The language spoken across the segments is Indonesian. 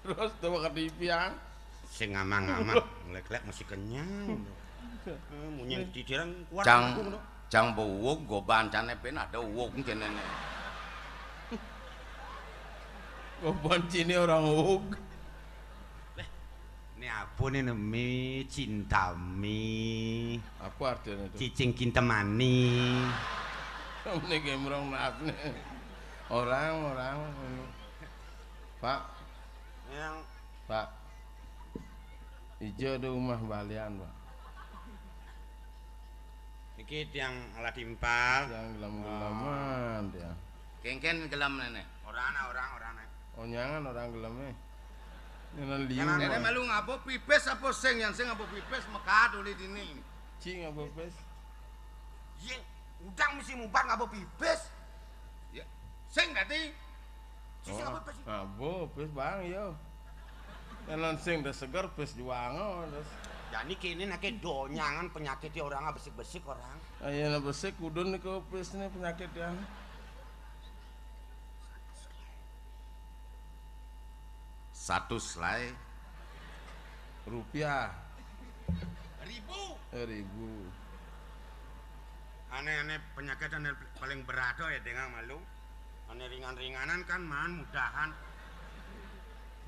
Terus tuh ke TV ya. Sing ngamang-ngamang nglek-lek mesti kenyang. Munyeng didirang kuat Jang aku ngono. jang buwuk go bancane pen ada wuk kene. Kok boncine orang huk. Ini apa nih nemi cintami Apa artinya itu? cicing kintemani. Ini gemrong nasne. Orang. Pak, Yang Pak. Ijo ada rumah balian, Pak. iki yang ala timpal. Yang gelam-gelaman dia. Kengken gelam nene. Orang. Oh nyangan orang gelamnya. Nyanan liu. Jangan, Nene melu ngapa pipis apa sing yang sing ngapa pipis mekat uli dini. Cing apa pes? Ye, udang mesti mubar ngapa pipis. Ya, sing tadi. Sisi apa pipis? Abo pes bang yo. Nyanan sing dah segar pes juango. Jadi kini nake donyangan penyakitnya orang besik-besik orang. Ayeuna besek kudun ke pes ini penyakit yang. Satu selai Rupiah. Ribu. 1000. Aneh-aneh penyakit aneh paling berat ya dengan malu. Aneh ringan-ringanan kan man mudahan.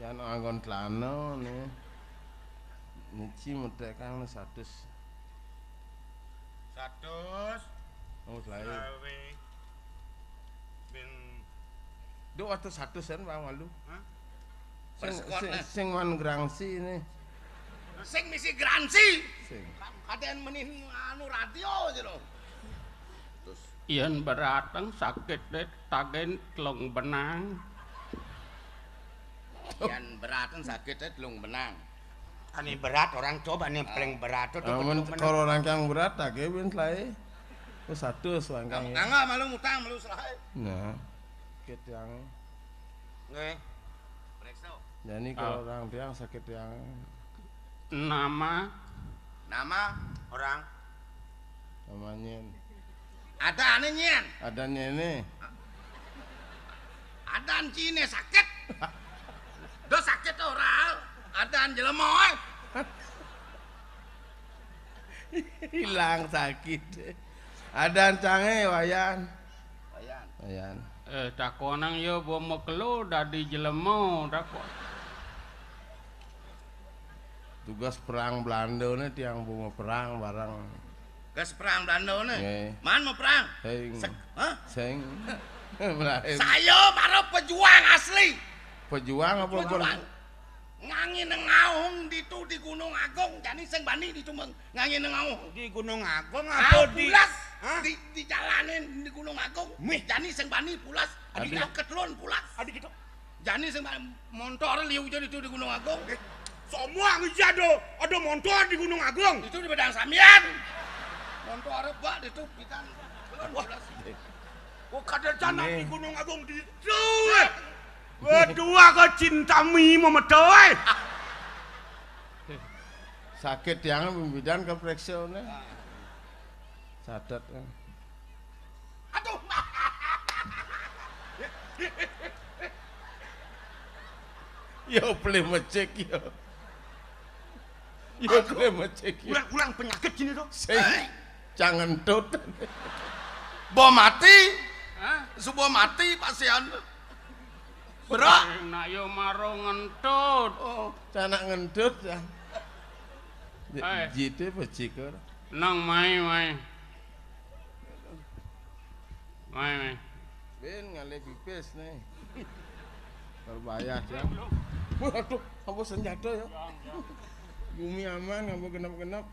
Yan anggon tlano nih. Nici mutek kang 100. 100 Oh selai. gawe bin Duh atau 100 sen bang malu. Hah? Sing man grangsi ini. sing misi garansi. Sing. Kaden menih anu radio aja lo. Terus Yen berateng sakit deh tagen telung benang. yang beratan sakit telung benang. Aneh berat orang coba nih paling berat tuh Amun kalau rangkang berat tak kebin selai. Oh 100 rangkang. Enggak malu mutang malu selai. Nah. Sakit yang Nggih. Periksa. jadi kalau orang tiang sakit yang Nama Nama Orang namanya ada aneh nyen. adanya ini Adan cine sakit. Do sakit orang. Adan jelema. hilang sakit. Ada cange wayan. Ayan. Wayan. takonang yo bomo kelo dadi jelemo dako. Tugas perang Belanda nih tiang bunga perang barang. Gas perang Belanda nih. Nggih. Man mau perang? Sing. Hah? Sing. Melahir. Saya para pejuang asli. Pejuang apa Pejuang. Ngangi nengaung di Gunung Agung. Jadi sing bani di Tumeng. Ngangi nengaung. di Gunung Agung Ah, apa di pulas Hah? di jalanin di Gunung Agung. Jadi sing bani pulas. Adi ketelun pulas. Adik gitu. Jadi sing motor liu jadi itu di Gunung Agung. Semua ngejak ada motor di Gunung Agung. Itu di Bedang Samian. Motor bak itu pikan. Wah. Oh kadang jana Ini. di Gunung Agung di situ. Berdua ke cintami memedoy. Sakit yang pembidan ke periksa nih. Sadat kan. Aduh. Yo boleh mecek yo. Yo boleh mecek yo. Ulang-ulang penyakit sini tuh. Sing jangan tut. Bom mati. Hah? Sebuah mati pasien. Berak. Nak yo maro ngentut. Oh, canak ngendut ya. Eh. Jite peciker. Nang mai. Ben ngale pipis nih. Berbahaya ya. Waduh, apa senjata ya? Bumi aman, apa genap-genap.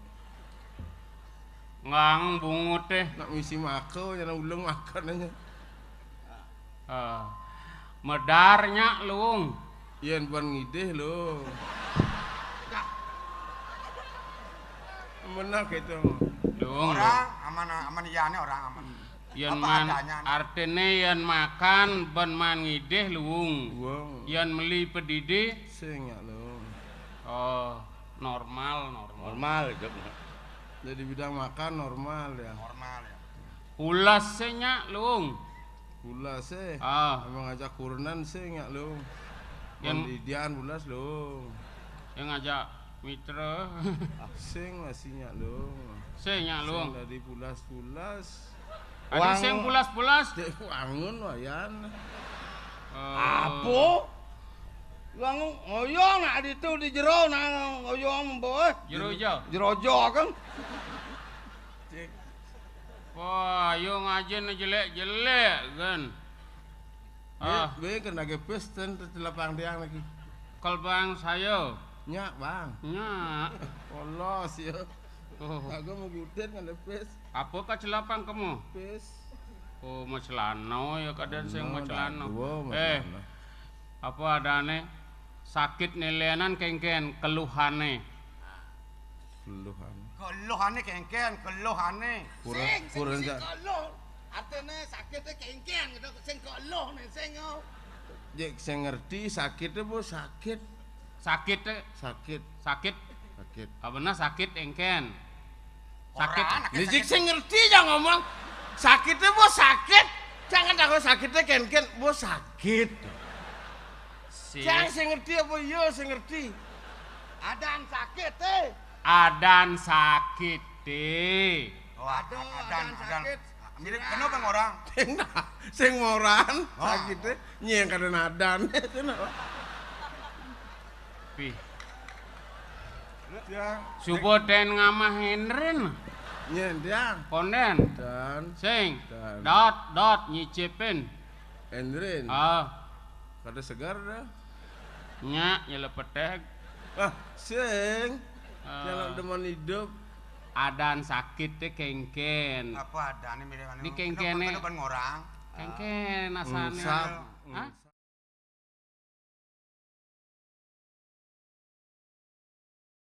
Ngang bungut teh. Nak misi mako, jangan ulung makan aja. Medarnya luung. Yen ban ngideh lo. Menak itu. Luung. Orang aman iya nih orang aman. Yen Apa man adanya? artine yen makan ben man ngideh luung. Wow, Yen meli pedidi sing ya lo. oh normal. Normal hidup. Jadi bidang makan normal ya. Normal ya. Ulas senya luung. Pula sih. Ah, Emang ngajak kurunan sih ya lo. Yang Kondidian bulas lho. yang ngajak mitra. Sing masihnya lho. Sing nya Sing lu. dari pulas-pulas. Ada sing pulas-pulas. Dek wangun wayan. Apa? Wong ngoyo nak ditu di jero nang ngoyo mbok. Jero ijo. Jerojo kan. Cek Wah, yo ngajen jelek-jelek kan. Be kena ke pesten telapang tiang lagi. Kal bang saya. Nyak bang. Nya. Polos ya. Oh, Aku mau guten kan pes. apa kecelapang kamu? Pes. Oh, macelano ya kadang sing macelano. Eh, Apa adane? Sakit nelenan kengken keluhane. keluhan. Keluhane kengken, keluhane. Kurang kalau atene sakite kengken gitu sing keluh nih sing Jek sing ngerti sakitnya bos sakit. Sakit teh, Sakit. sakit. Sakit. Abena sakit engken. Sakit. Jek sing ngerti jangan ngomong. Sakitnya bos sakit. Jangan aku sakitnya ken bos sakit. Si Jangan sing ngerti apa iya sing ngerti. adan sakit teh. adan sakit deh. Oh, Aduh, adan sakit. Mirip kenapa orang? Sing moran sakitnya nyeng kada nadan. Pi, Ya, suboten ngamah Henren. nyeng dia Konden. dan Sing. Dan. Dot nyicipin. Endrin. Kada segar dah. Nya nyelepetek. Sing. Jangan demen hidup. Adan sakit teh kengken. Apa adane mirip Ini kengkene. Kenapa orang? Kengken asane. Ngusap. Hah?